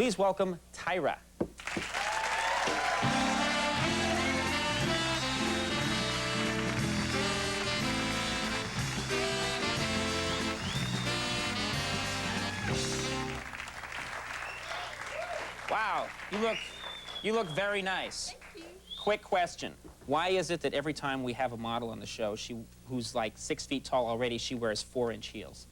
Please welcome Tyra. Wow, you look very nice. Thank you. Quick question. Why is it that every time we have a model on the show, who's like 6 feet tall already, she wears 4-inch heels?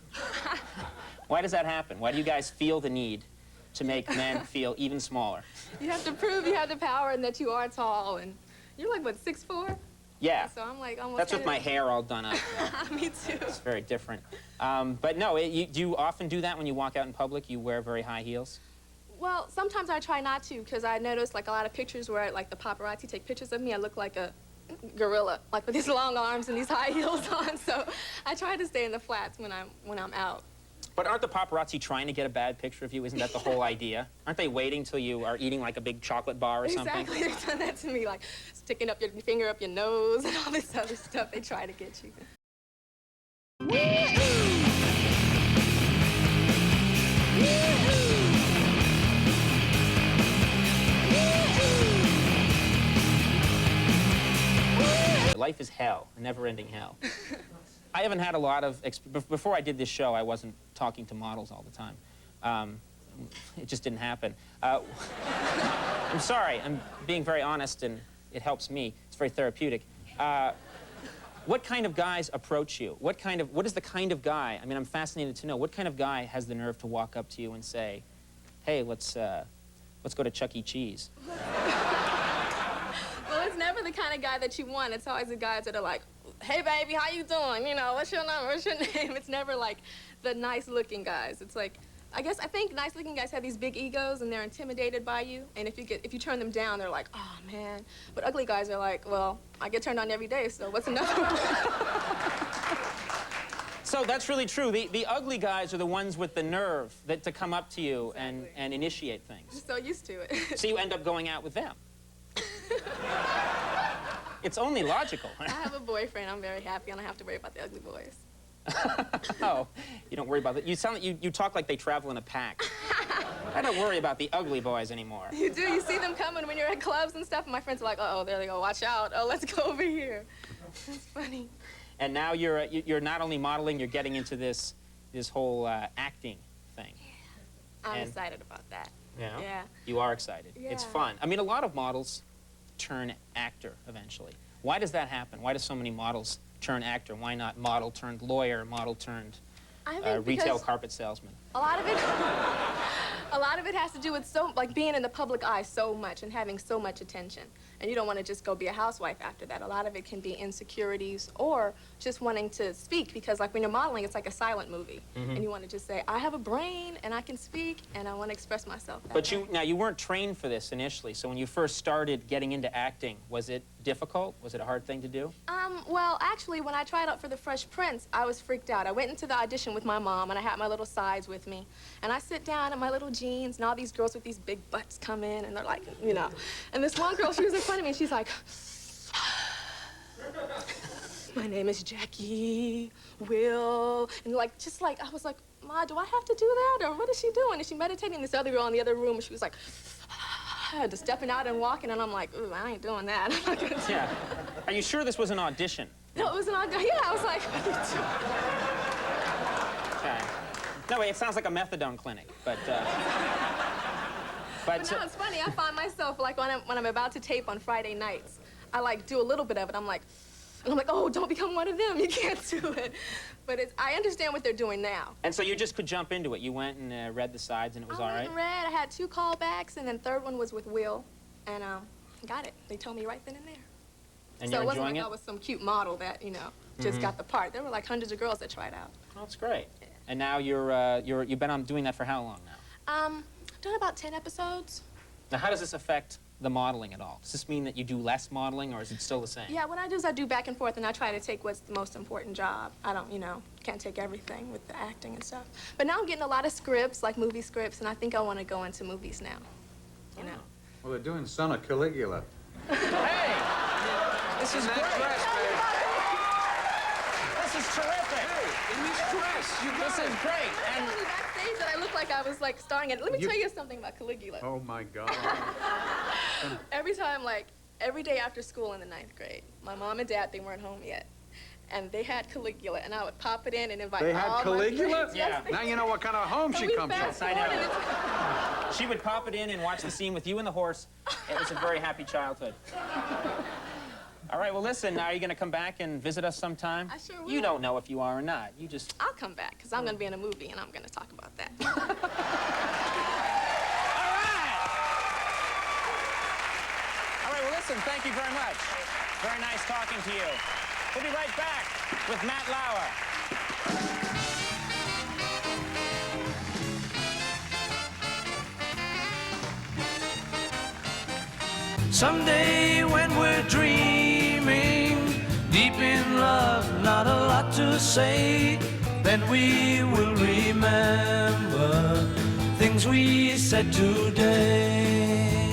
Why does that happen? Why do you guys feel the need to make men feel even smaller? You have to prove you have the power and that you are tall, and you're like, what, 6'4"? Yeah. So I'm like almost. That's with my hair all done up. Me too. It's very different. But no, do you often do that when you walk out in public? You wear very high heels? Well, sometimes I try not to, because I noticed like a lot of pictures where like the paparazzi take pictures of me. I look like a gorilla, like with these long arms and these high heels on. So I try to stay in the flats when I'm out. But aren't the paparazzi trying to get a bad picture of you? Isn't that the whole idea? Aren't they waiting till you are eating like a big chocolate bar or something? Exactly. They've done that to me, like sticking up your finger up your nose and all this other stuff. They try to get you. Life is hell, a never-ending hell. I haven't had a lot of, before I did this show, I wasn't talking to models all the time. It just didn't happen. I'm sorry, I'm being very honest, and it helps me. It's very therapeutic. What kind of guys approach you? What is the kind of guy, I mean, I'm fascinated to know, what kind of guy has the nerve to walk up to you and say, hey, let's go to Chuck E. Cheese? Well, it's never the kind of guy that you want. It's always the guys that are like, hey, baby, how you doing? You know, what's your number? What's your name? It's never like the nice-looking guys. It's like, I think nice-looking guys have these big egos and they're intimidated by you. And if you turn them down, they're like, oh, man. But ugly guys are like, well, I get turned on every day, so what's another one? So that's really true. The ugly guys are the ones with the nerve to come up to you and initiate things. I'm so used to it. So you end up going out with them. It's only logical. I have a boyfriend. I'm very happy. I don't have to worry about the ugly boys. Oh, you don't worry about that. You sound like you talk like they travel in a pack. I don't worry about the ugly boys anymore. You do. You see them coming when you're at clubs and stuff, and my friends are like, uh-oh, there they go. Watch out. Oh, let's go over here. It's funny. And now you're not only modeling, you're getting into this whole acting thing. Yeah. I'm excited about that. Yeah? Yeah. You are excited. Yeah. It's fun. I mean, a lot of models turn actor eventually. Why does that happen? Why do so many models turn actor? Why not model turned lawyer, model turned retail carpet salesman? A lot of it has to do with being in the public eye so much and having so much attention. And you don't want to just go be a housewife after that. A lot of it can be insecurities or just wanting to speak, because like when you're modeling, it's like a silent movie. Mm-hmm. And you want to just say, I have a brain and I can speak and I want to express myself that way. Now you weren't trained for this initially, so when you first started getting into acting, was it difficult? Was it a hard thing to do? Well, actually, when I tried out for The Fresh Prince, I was freaked out. I went into the audition with my mom and I had my little sides with me. And I sit down in my little jeans and all these girls with these big butts come in and they're like, you know. And this one girl, she was in front of me and she's like, my name is Jackie, Will. And just like, I was like, Ma, do I have to do that? Or what is she doing? And she meditating. And this other girl in the other room, and she was like, just stepping out and walking. And I'm like, ooh, I ain't doing that. I'm not gonna do Yeah. Are you sure this was an audition? No, it was an audition. Yeah, I was like, what are you doing? Okay. No, wait, it sounds like a methadone clinic, but But no, it's funny. I find myself, like, when I'm about to tape on Friday nights, I, like, do a little bit of it. I'm like, oh, don't become one of them. You can't do it. But I understand what they're doing now. And so you just could jump into it. You went and read the sides, and it was all right? I went and read. I had 2 callbacks, and then third one was with Will. And got it. They told me right then and there. And so you're it wasn't enjoying like it? I was some cute model that, you know, just got the part. There were like hundreds of girls that tried out. Oh, that's great. Yeah. And now you've been on doing that for how long now? I've done about 10 episodes. Now, how does this affect the modeling at all? Does this mean that you do less modeling, or is it still the same? Yeah, what I do is I do back and forth, and I try to take what's the most important job. I don't, you know, can't take everything with the acting and stuff. But now I'm getting a lot of scripts, like movie scripts, and I think I want to go into movies now, you know. Well, they're doing Son of Caligula. Hey! This is great! This is terrific! Hey, in this dress, you got This is great! And backstage that I look like like I was like starring it. Let me tell you something about Caligula. Oh my God. Every time, like, every day after school in the 9th grade, my mom and dad, they weren't home yet. And they had Caligula, and I would pop it in and invite They all had my Caligula? friends. Yeah. Yes, they Now you know what kind of home So she we comes from. fast I know. forwarded it. She would pop it in and watch the scene with you and the horse. It was a very happy childhood. All right, well, listen, are you going to come back and visit us sometime? I sure will. You don't know if you are or not. You just... I'll come back, because I'm going to be in a movie, and I'm going to talk about that. All right! All right, well, listen, thank you very much. Very nice talking to you. We'll be right back with Matt Lauer. Someday when we're dreaming, deep in love, not a lot to say, then we will remember things we said today.